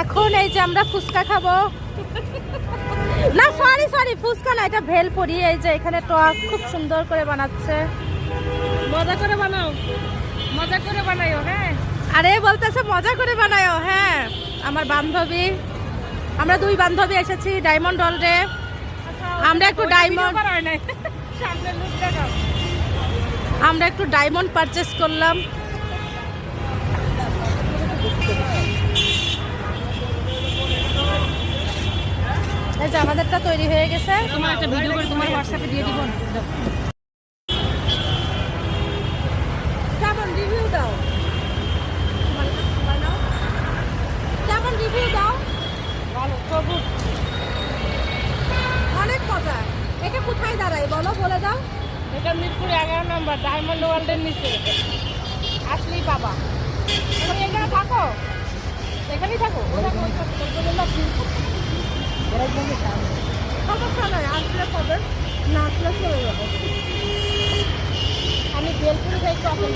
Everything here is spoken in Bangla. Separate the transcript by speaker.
Speaker 1: এখন এই যে আমরা ফুচকা খাবো। না সরি সরি, ফুচকা না, এটা ভেলপুরি। এই যে এখানে টক খুব সুন্দর করে বানাচ্ছে।
Speaker 2: মজা করে বানাও, মজা করে বানাইও। হ্যাঁ,
Speaker 1: আরে বলতেছে মজা করে বানায়ও। হ্যাঁ, আমার বান্ধবী, আমরা দুই বান্ধবী এসেছি ডায়মন্ড হলরে। আমরা একটু ডায়মন্ড
Speaker 2: সামনে লুক দেখাও।
Speaker 1: আমরা একটু ডায়মন্ড পারচেস করলাম। এই যে আমাদেরটা তৈরি হয়ে গেছে।
Speaker 2: তোমার একটা ভিডিও করে তোমার হোয়াটসঅ্যাপে দিয়ে দিব।
Speaker 1: কেমন রিভিউ দাও, কেমন রিভিউ দাও?
Speaker 2: ভালো, সবুজ।
Speaker 1: অনেক মজা। এটা কোথায় দাঁড়াই বলো, বলে দাও।
Speaker 2: এটা মিরপুর 11 নম্বর ডায়মন্ড ওয়ার্ল্ডের নিচে আসলেই পাবা। তুমি এখানে থাকো, এখানেই থাকো।
Speaker 1: সমস্যা নয়, আসলে পাবেন, না আসলে চলে যাবো।
Speaker 2: আমি বেলপুরি যাই, চকলেট